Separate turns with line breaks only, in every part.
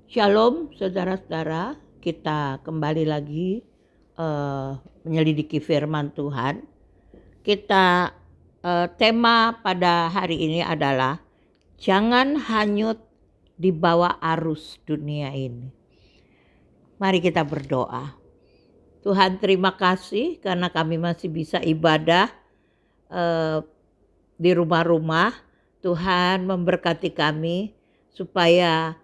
Shalom saudara-saudara, kita kembali lagi menyelidiki firman Tuhan. Tema pada hari ini adalah jangan hanyut di bawah arus dunia ini. Mari kita berdoa. Tuhan, terima kasih karena kami masih bisa ibadah di rumah-rumah. Tuhan memberkati kami supaya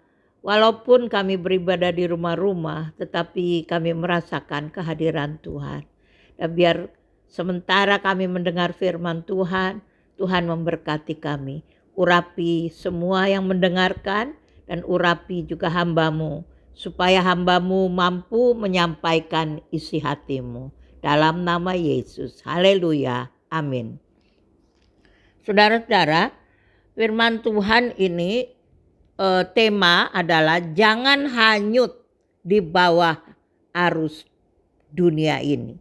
walaupun kami beribadah di rumah-rumah, tetapi kami merasakan kehadiran Tuhan. Dan biar sementara kami mendengar firman Tuhan, Tuhan memberkati kami. Urapi semua yang mendengarkan dan urapi juga hamba-Mu, supaya hamba-Mu mampu menyampaikan isi hati-Mu. Dalam nama Yesus, haleluya, amin. Saudara-saudara, firman Tuhan ini tema adalah jangan hanyut di bawah arus dunia ini.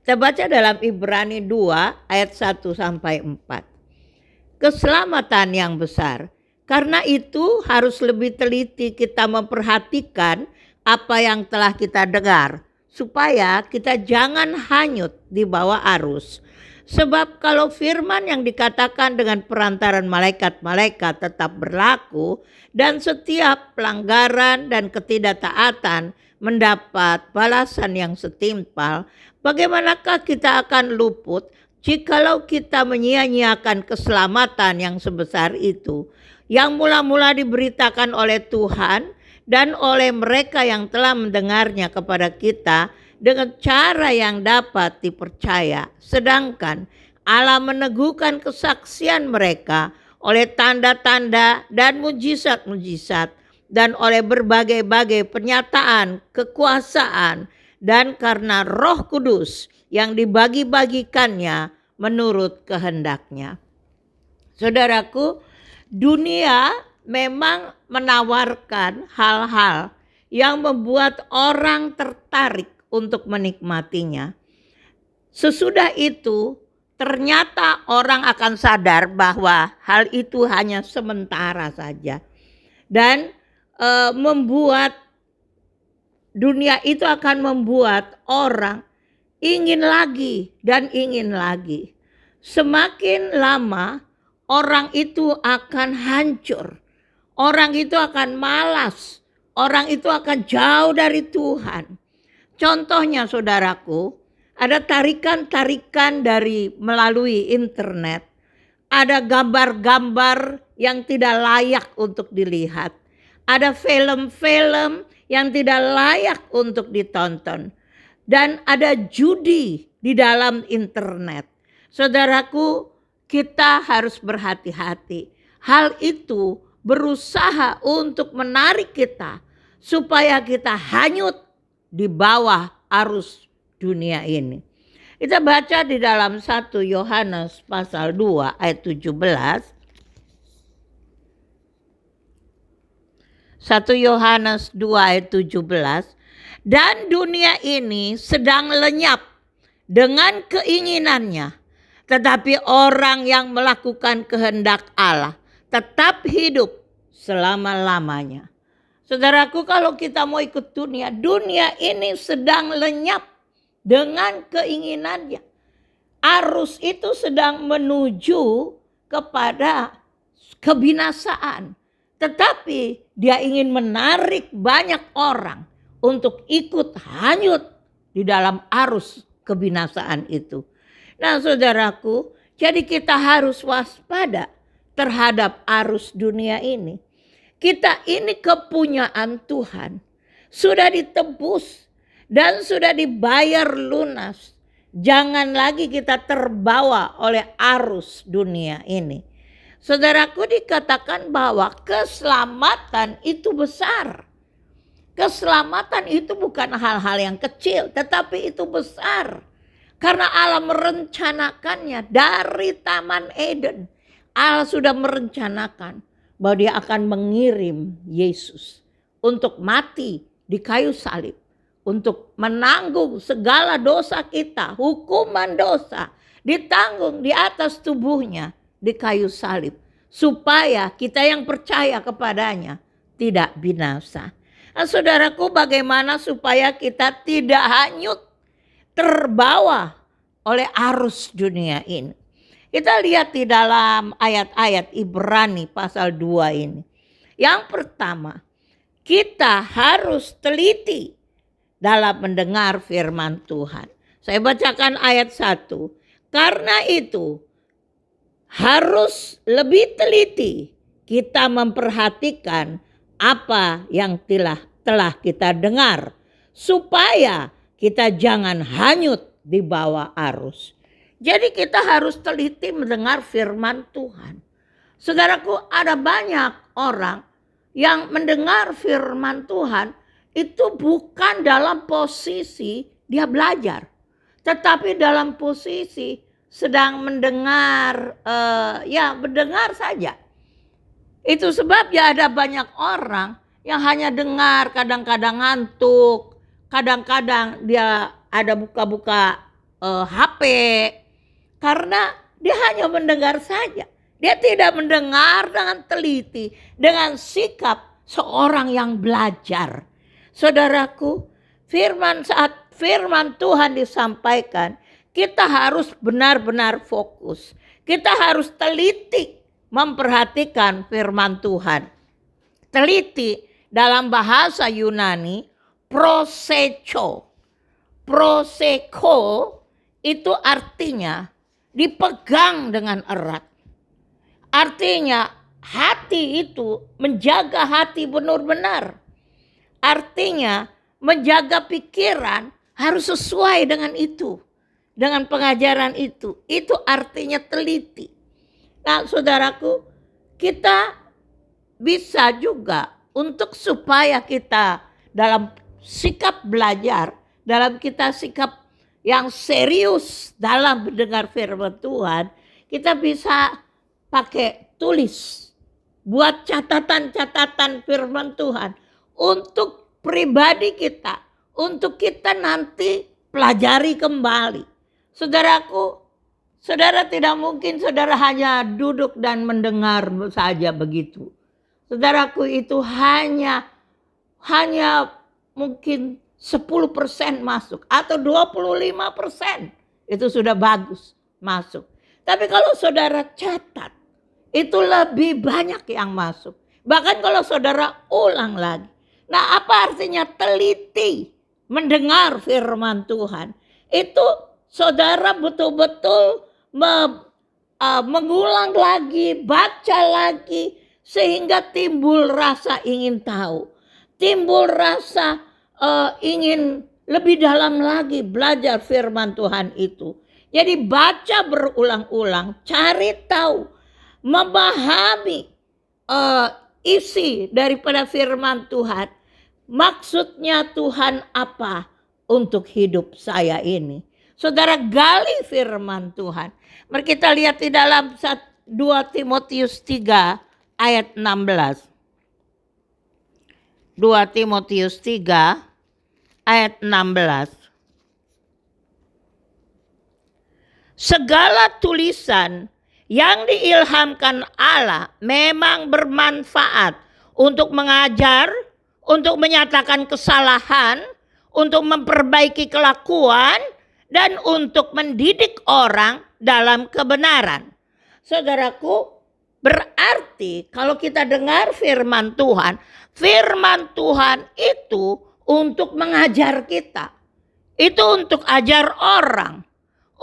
Kita baca dalam Ibrani 2 ayat 1 sampai 4. Keselamatan yang besar. Karena itu harus lebih teliti kita memperhatikan apa yang telah kita dengar, supaya kita jangan hanyut di bawah arus. Sebab kalau firman yang dikatakan dengan perantaran malaikat-malaikat tetap berlaku, dan setiap pelanggaran dan ketidaktaatan mendapat balasan yang setimpal, bagaimanakah kita akan luput jikalau kita menyia-nyiakan keselamatan yang sebesar itu, yang mula-mula diberitakan oleh Tuhan dan oleh mereka yang telah mendengarnya kepada kita dengan cara yang dapat dipercaya, sedangkan Allah meneguhkan kesaksian mereka oleh tanda-tanda dan mujizat-mujizat dan oleh berbagai-bagai pernyataan kekuasaan dan karena Roh Kudus yang dibagi-bagikannya menurut kehendaknya. Saudaraku, dunia memang menawarkan hal-hal yang membuat orang tertarik untuk menikmatinya. Sesudah itu ternyata orang akan sadar bahwa hal itu hanya sementara saja. Dan membuat dunia itu akan membuat orang ingin lagi dan ingin lagi. Semakin lama orang itu akan hancur. Orang itu akan malas. Orang itu akan jauh dari Tuhan. Contohnya saudaraku, ada tarikan-tarikan dari melalui internet. Ada gambar-gambar yang tidak layak untuk dilihat. Ada film-film yang tidak layak untuk ditonton. Dan ada judi di dalam internet. Saudaraku, kita harus berhati-hati. Hal itu berusaha untuk menarik kita supaya kita hanyut di bawah arus dunia ini. Kita baca di dalam 1 Yohanes pasal 2 ayat 17. 1 Yohanes 2 ayat 17. Dan dunia ini sedang lenyap dengan keinginannya. Tetapi orang yang melakukan kehendak Allah tetap hidup selama-lamanya. Saudaraku, kalau kita mau ikut dunia, dunia ini sedang lenyap dengan keinginannya. Arus itu sedang menuju kepada kebinasaan. Tetapi dia ingin menarik banyak orang untuk ikut hanyut di dalam arus kebinasaan itu. Nah saudaraku, jadi kita harus waspada terhadap arus dunia ini. Kita ini kepunyaan Tuhan, sudah ditebus dan sudah dibayar lunas. Jangan lagi kita terbawa oleh arus dunia ini. Saudaraku, dikatakan bahwa keselamatan itu besar. Keselamatan itu bukan hal-hal yang kecil, tetapi itu besar. Karena Allah merencanakannya dari Taman Eden. Allah sudah merencanakan bahwa dia akan mengirim Yesus untuk mati di kayu salib, untuk menanggung segala dosa kita, hukuman dosa ditanggung di atas tubuhnya di kayu salib, supaya kita yang percaya kepadanya tidak binasa. Nah, saudaraku, bagaimana supaya kita tidak hanyut terbawa oleh arus dunia ini? Kita lihat di dalam ayat-ayat Ibrani pasal 2 ini. Yang pertama, kita harus teliti dalam mendengar firman Tuhan. Saya bacakan ayat 1. Karena itu harus lebih teliti kita memperhatikan apa yang telah kita dengar, supaya kita jangan hanyut di bawah arus. Jadi kita harus teliti mendengar firman Tuhan. Saudaraku, ada banyak orang yang mendengar firman Tuhan itu bukan dalam posisi dia belajar, tetapi dalam posisi sedang mendengar, mendengar saja. Itu sebabnya ada banyak orang yang hanya dengar, kadang-kadang ngantuk, kadang-kadang dia ada buka-buka HP, karena dia hanya mendengar saja. Dia tidak mendengar dengan teliti, dengan sikap seorang yang belajar. Saudaraku, saat firman Tuhan disampaikan, kita harus benar-benar fokus. Kita harus teliti memperhatikan firman Tuhan. Teliti dalam bahasa Yunani, proseko. Proseko itu artinya dipegang dengan erat. Artinya hati itu menjaga hati benar-benar. Artinya menjaga pikiran harus sesuai dengan itu. Dengan pengajaran itu. Itu artinya teliti. Nah, saudaraku, kita bisa juga untuk supaya kita dalam sikap belajar, dalam kita sikap yang serius dalam mendengar firman Tuhan, kita bisa pakai tulis, buat catatan-catatan firman Tuhan untuk pribadi kita, untuk kita nanti pelajari kembali. Saudaraku, saudara tidak mungkin saudara hanya duduk dan mendengar saja begitu. Saudaraku, itu hanya mungkin 10% masuk atau 25% itu sudah bagus masuk. Tapi kalau saudara catat, itu lebih banyak yang masuk. Bahkan kalau saudara ulang lagi. Nah, apa artinya teliti mendengar firman Tuhan? Itu saudara betul-betul mengulang lagi, baca lagi, sehingga timbul rasa ingin tahu. Timbul rasa ingin lebih dalam lagi belajar firman Tuhan itu. Jadi baca berulang-ulang, cari tahu, memahami isi daripada firman Tuhan. Maksudnya Tuhan apa untuk hidup saya ini. Saudara gali firman Tuhan. Mari kita lihat di dalam 2 Timotius 3 ayat 16. 2 Timotius 3 ayat 16. Segala tulisan yang diilhamkan Allah memang bermanfaat untuk mengajar, untuk menyatakan kesalahan, untuk memperbaiki kelakuan, dan untuk mendidik orang dalam kebenaran. Saudaraku, berarti kalau kita dengar firman Tuhan itu untuk mengajar kita. Itu untuk ajar orang.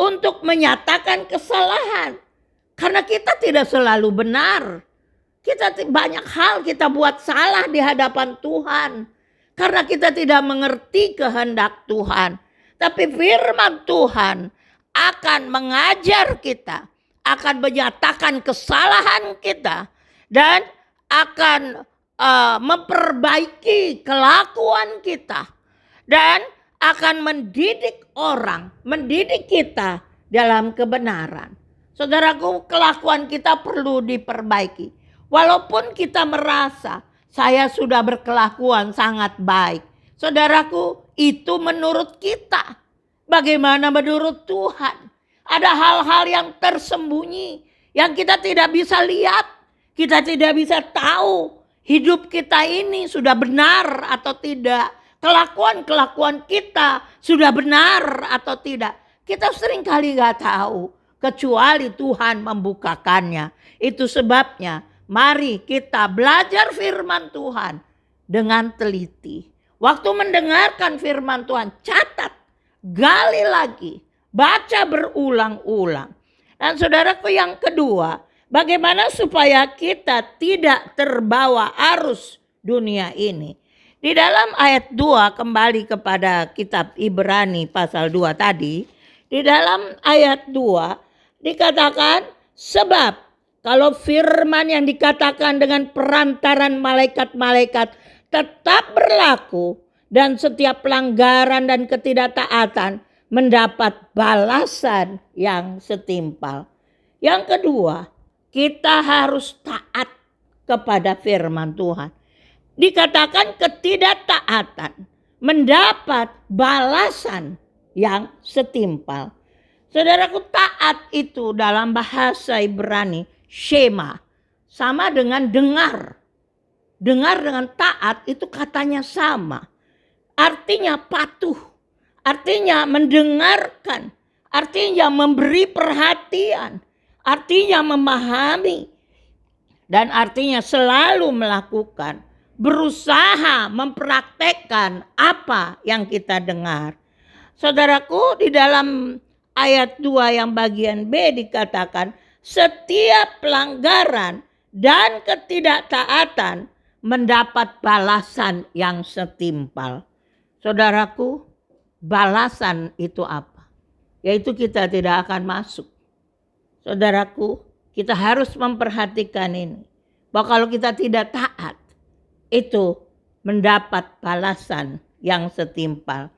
Untuk menyatakan kesalahan. Karena kita tidak selalu benar. Banyak hal kita buat salah di hadapan Tuhan. Karena kita tidak mengerti kehendak Tuhan. Tapi firman Tuhan akan mengajar kita. Akan menyatakan kesalahan kita. Dan akan memperbaiki kelakuan kita. Dan akan mendidik orang, mendidik kita dalam kebenaran. Saudaraku, kelakuan kita perlu diperbaiki. Walaupun kita merasa saya sudah berkelakuan sangat baik. Saudaraku, itu menurut kita. Bagaimana menurut Tuhan? Ada hal-hal yang tersembunyi yang kita tidak bisa lihat, kita tidak bisa tahu, hidup kita ini sudah benar atau tidak. Kelakuan-kelakuan kita sudah benar atau tidak. Kita seringkali gak tahu. Kecuali Tuhan membukakannya. Itu sebabnya mari kita belajar firman Tuhan dengan teliti. Waktu mendengarkan firman Tuhan, catat, gali lagi, baca berulang-ulang. Dan saudaraku, yang kedua, bagaimana supaya kita tidak terbawa arus dunia ini. Di dalam ayat 2, kembali kepada kitab Ibrani pasal 2 tadi. Di dalam ayat 2 dikatakan, sebab kalau firman yang dikatakan dengan perantaran malaikat-malaikat tetap berlaku, dan setiap pelanggaran dan ketidaktaatan mendapat balasan yang setimpal. Yang kedua, kita harus taat kepada firman Tuhan. Dikatakan ketidaktaatan mendapat balasan yang setimpal. Saudaraku, taat itu dalam bahasa Ibrani shema, sama dengan dengar. Dengar dengan taat itu katanya sama. Artinya patuh, artinya mendengarkan, artinya memberi perhatian, artinya memahami, dan artinya selalu melakukan, berusaha mempraktekkan apa yang kita dengar. Saudaraku, di dalam ayat 2 yang bagian B dikatakan, setiap pelanggaran dan ketidaktaatan mendapat balasan yang setimpal. Saudaraku, balasan itu apa? Yaitu kita tidak akan masuk. Saudaraku, kita harus memperhatikan ini. Bahwa kalau kita tidak taat, itu mendapat balasan yang setimpal.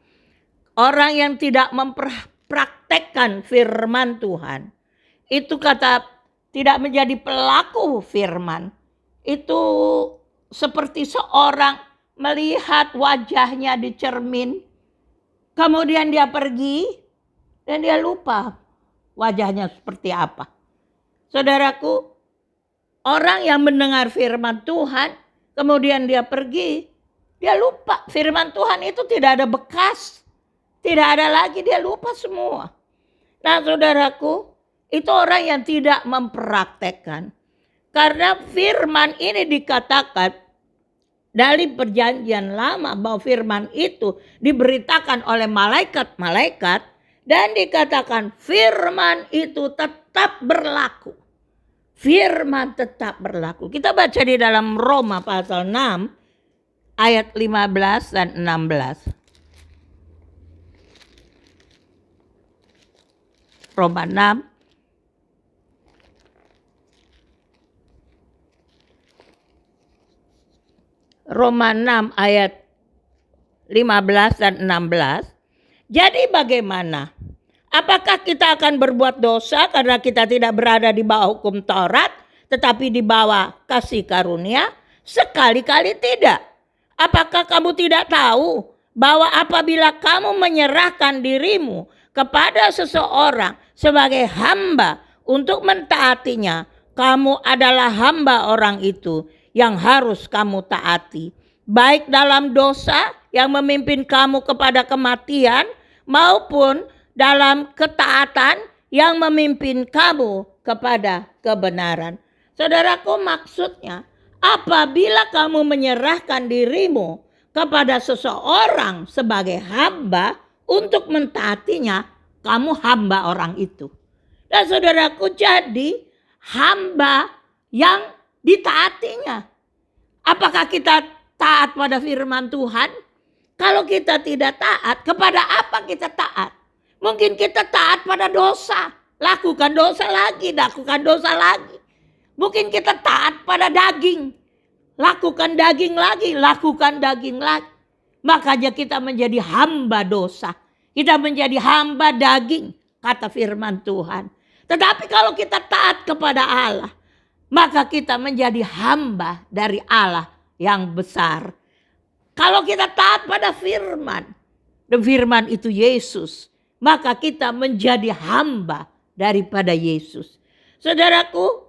Orang yang tidak mempraktekkan firman Tuhan, itu kata tidak menjadi pelaku firman, itu seperti seorang melihat wajahnya di cermin, kemudian dia pergi dan dia lupa wajahnya seperti apa. Saudaraku, orang yang mendengar firman Tuhan, kemudian dia pergi, dia lupa firman Tuhan itu tidak ada bekas, tidak ada lagi, dia lupa semua. Nah saudaraku, itu orang yang tidak mempraktekkan. Karena firman ini dikatakan dari perjanjian lama bahwa firman itu diberitakan oleh malaikat-malaikat dan dikatakan firman itu tetap berlaku. Firman tetap berlaku. Kita baca di dalam Roma pasal 6 ayat 15 dan 16. Roma 6 ayat 15 dan 16. Jadi bagaimana? Apakah kita akan berbuat dosa karena kita tidak berada di bawah hukum Taurat, tetapi di bawah kasih karunia? Sekali-kali tidak. Apakah kamu tidak tahu bahwa apabila kamu menyerahkan dirimu kepada seseorang sebagai hamba untuk mentaatinya, kamu adalah hamba orang itu yang harus kamu taati, baik dalam dosa yang memimpin kamu kepada kematian maupun dalam ketaatan yang memimpin kamu kepada kebenaran. Saudaraku, maksudnya apabila kamu menyerahkan dirimu kepada seseorang sebagai hamba untuk mentaatinya, kamu hamba orang itu. Dan saudaraku, jadi hamba yang ditaatinya. Apakah kita taat pada firman Tuhan? Kalau kita tidak taat, kepada apa kita taat? Mungkin kita taat pada dosa, lakukan dosa lagi, lakukan dosa lagi. Mungkin kita taat pada daging, lakukan daging lagi, lakukan daging lagi. Makanya kita menjadi hamba dosa, kita menjadi hamba daging, kata firman Tuhan. Tetapi kalau kita taat kepada Allah, maka kita menjadi hamba dari Allah yang besar. Kalau kita taat pada firman, dan firman itu Yesus, maka kita menjadi hamba daripada Yesus. Saudaraku,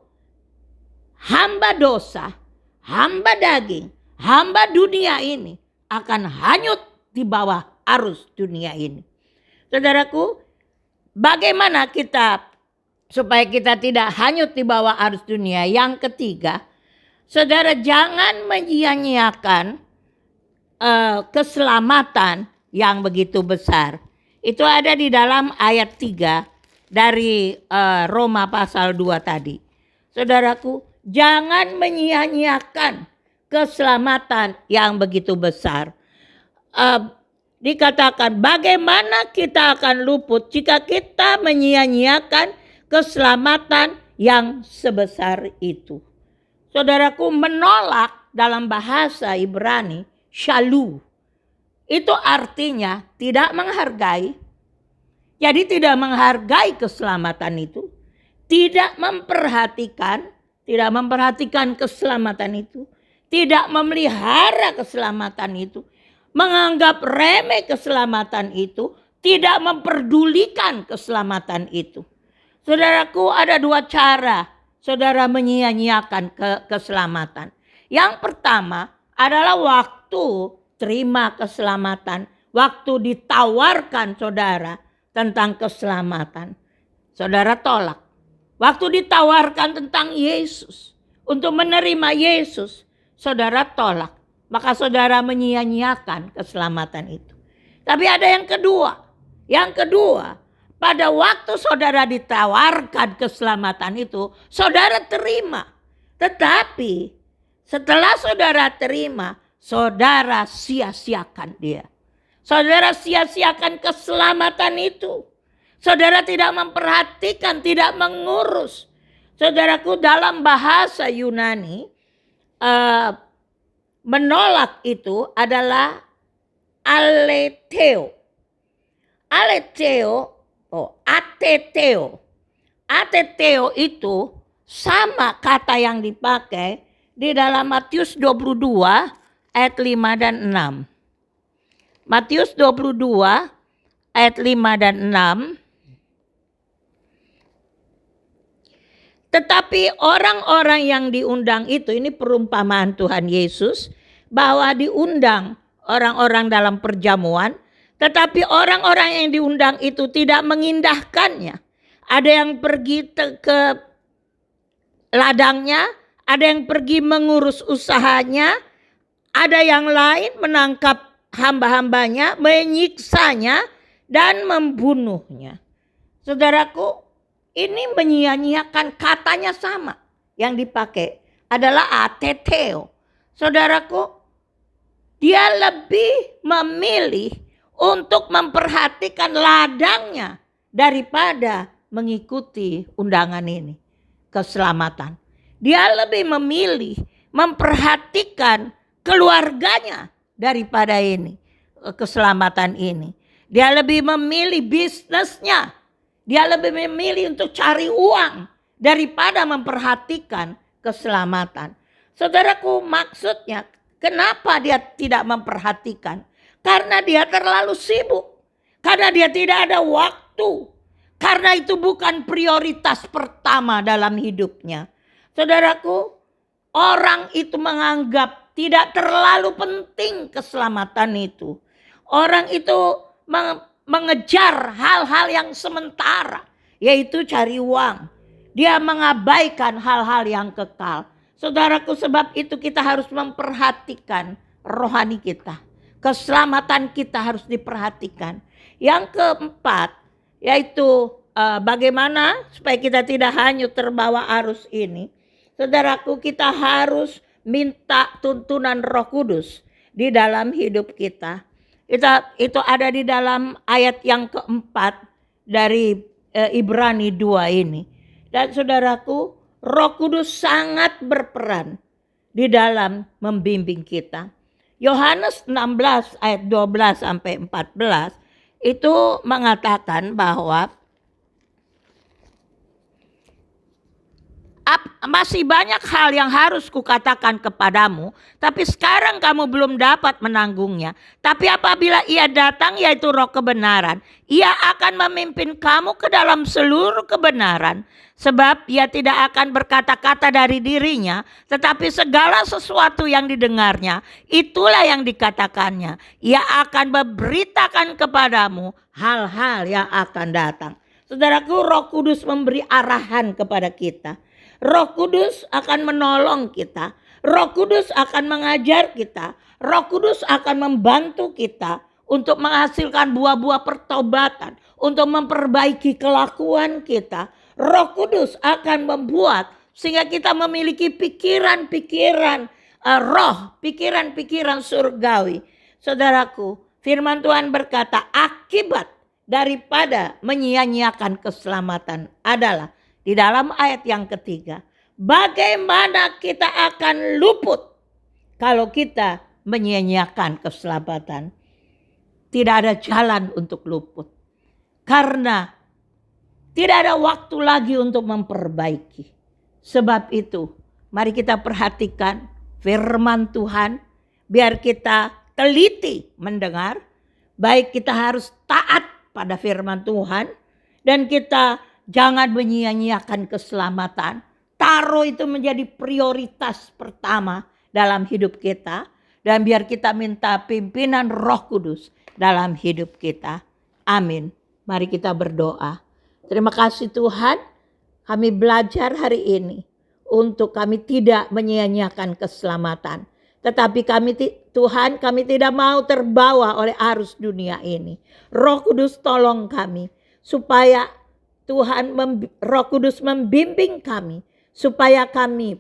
hamba dosa, hamba daging, hamba dunia ini akan hanyut di bawah arus dunia ini. Saudaraku, bagaimana kita supaya kita tidak hanyut di bawah arus dunia? Yang ketiga, saudara jangan menyia-nyiakan keselamatan yang begitu besar. Itu ada di dalam ayat 3 dari Roma pasal 2 tadi. Saudaraku, jangan menyia-nyiakan keselamatan yang begitu besar. Dikatakan bagaimana kita akan luput jika kita menyia-nyiakan keselamatan yang sebesar itu. Saudaraku, menolak dalam bahasa Ibrani syalu. Itu artinya tidak menghargai. Jadi tidak menghargai keselamatan itu. Tidak memperhatikan keselamatan itu. Tidak memelihara keselamatan itu. Menganggap remeh keselamatan itu. Tidak memperdulikan keselamatan itu. Saudaraku, ada dua cara saudara menyia-nyiakan keselamatan. Yang pertama adalah waktu terima keselamatan. Waktu ditawarkan saudara tentang keselamatan, saudara tolak. Waktu ditawarkan tentang Yesus, untuk menerima Yesus, saudara tolak. Maka saudara menyia-nyiakan keselamatan itu. Tapi ada yang kedua. Yang kedua, pada waktu saudara ditawarkan keselamatan itu, saudara terima. Tetapi setelah saudara terima, saudara sia-siakan dia. Saudara sia-siakan keselamatan itu. Saudara tidak memperhatikan, tidak mengurus. Saudaraku, dalam bahasa Yunani, menolak itu adalah aleteo. Ateteo. Ateteo itu sama kata yang dipakai di dalam Matius 22 ayat 5 dan 6. Matius 22 ayat 5 dan 6. Tetapi orang-orang yang diundang itu, ini perumpamaan Tuhan Yesus, bahwa diundang orang-orang dalam perjamuan, tetapi orang-orang yang diundang itu tidak mengindahkannya. Ada yang pergi ke ladangnya, ada yang pergi mengurus usahanya, ada yang lain menangkap hamba-hambanya, menyiksanya, dan membunuhnya. Saudaraku, ini menyia-nyiakan, katanya sama. Yang dipakai adalah ateteo. Saudaraku, dia lebih memilih untuk memperhatikan ladangnya daripada mengikuti undangan ini, keselamatan. Dia lebih memilih memperhatikan keluarganya daripada ini, keselamatan ini. Dia lebih memilih bisnisnya. Dia lebih memilih untuk cari uang daripada memperhatikan keselamatan. Saudaraku, maksudnya kenapa dia tidak memperhatikan? Karena dia terlalu sibuk. Karena dia tidak ada waktu. Karena itu bukan prioritas pertama dalam hidupnya. Saudaraku, orang itu menganggap tidak terlalu penting keselamatan itu. Orang itu mengejar hal-hal yang sementara, yaitu cari uang. Dia mengabaikan hal-hal yang kekal. Saudaraku, sebab itu kita harus memperhatikan rohani kita. Keselamatan kita harus diperhatikan. Yang keempat, yaitu bagaimana supaya kita tidak hanyut terbawa arus ini. Saudaraku, kita harus minta tuntunan Roh Kudus di dalam hidup kita. Itu ada di dalam ayat yang keempat dari Ibrani 2 ini. Dan saudaraku, Roh Kudus sangat berperan di dalam membimbing kita. Yohanes 16 ayat 12 sampai 14 itu mengatakan bahwa Masih banyak hal yang harus kukatakan kepadamu, tapi sekarang kamu belum dapat menanggungnya. Tapi apabila ia datang, yaitu Roh kebenaran, ia akan memimpin kamu ke dalam seluruh kebenaran. Sebab ia tidak akan berkata-kata dari dirinya, tetapi segala sesuatu yang didengarnya, itulah yang dikatakannya. Ia akan memberitakan kepadamu hal-hal yang akan datang. Saudaraku, Roh Kudus memberi arahan kepada kita. Roh Kudus akan menolong kita. Roh Kudus akan mengajar kita. Roh Kudus akan membantu kita untuk menghasilkan buah-buah pertobatan, untuk memperbaiki kelakuan kita. Roh Kudus akan membuat sehingga kita memiliki pikiran-pikiran roh, pikiran-pikiran surgawi. Saudaraku, firman Tuhan berkata, akibat daripada menyia-nyiakan keselamatan adalah di dalam ayat yang ketiga, bagaimana kita akan luput kalau kita menyia-nyiakan keselamatan? Tidak ada jalan untuk luput. Karena tidak ada waktu lagi untuk memperbaiki. Sebab itu, mari kita perhatikan firman Tuhan. Biar kita teliti mendengar. Baik kita harus taat pada firman Tuhan. Dan kita jangan menyia-nyiakan keselamatan. Taruh itu menjadi prioritas pertama dalam hidup kita. Dan biar kita minta pimpinan Roh Kudus dalam hidup kita. Amin. Mari kita berdoa. Terima kasih Tuhan, kami belajar hari ini untuk kami tidak menyia-nyiakan keselamatan. Tetapi Tuhan, kami tidak mau terbawa oleh arus dunia ini. Roh Kudus tolong kami supaya Tuhan, Roh Kudus membimbing kami supaya kami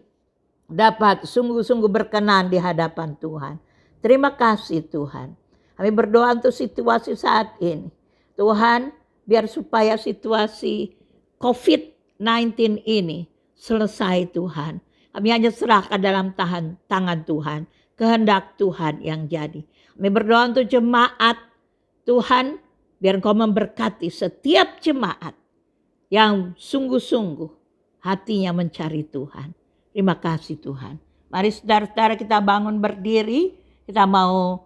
dapat sungguh-sungguh berkenan di hadapan Tuhan. Terima kasih Tuhan. Kami berdoa untuk situasi saat ini. Tuhan, biar supaya situasi COVID-19 ini selesai Tuhan. Kami hanya serahkan dalam tangan Tuhan. Kehendak Tuhan yang jadi. Kami berdoa untuk jemaat Tuhan. Biar Engkau memberkati setiap jemaat yang sungguh-sungguh hatinya mencari Tuhan. Terima kasih Tuhan. Mari saudara-saudara kita bangun berdiri. Kita mau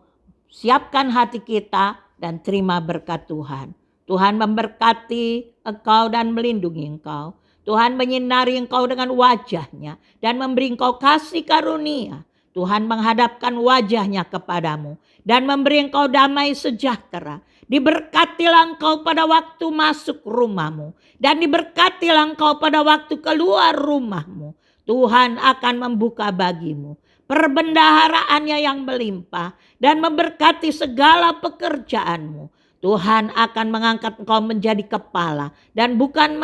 siapkan hati kita dan terima berkat Tuhan. Tuhan memberkati engkau dan melindungi engkau. Tuhan menyinari engkau dengan wajahnya dan memberi engkau kasih karunia. Tuhan menghadapkan wajahnya kepadamu dan memberi engkau damai sejahtera. Diberkatilah engkau pada waktu masuk rumahmu dan diberkatilah engkau pada waktu keluar rumahmu. Tuhan akan membuka bagimu perbendaharaannya yang melimpah dan memberkati segala pekerjaanmu. Tuhan akan mengangkat engkau menjadi kepala dan bukan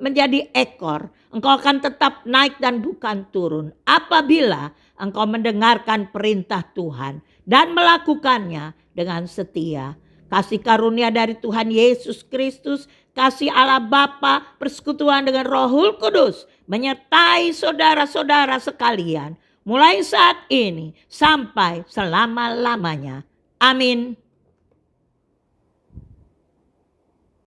menjadi ekor. Engkau akan tetap naik dan bukan turun apabila engkau mendengarkan perintah Tuhan dan melakukannya dengan setia. Kasih karunia dari Tuhan Yesus Kristus, kasih Allah Bapa, persekutuan dengan Roh Kudus menyertai saudara-saudara sekalian mulai saat ini sampai selama-lamanya. Amin.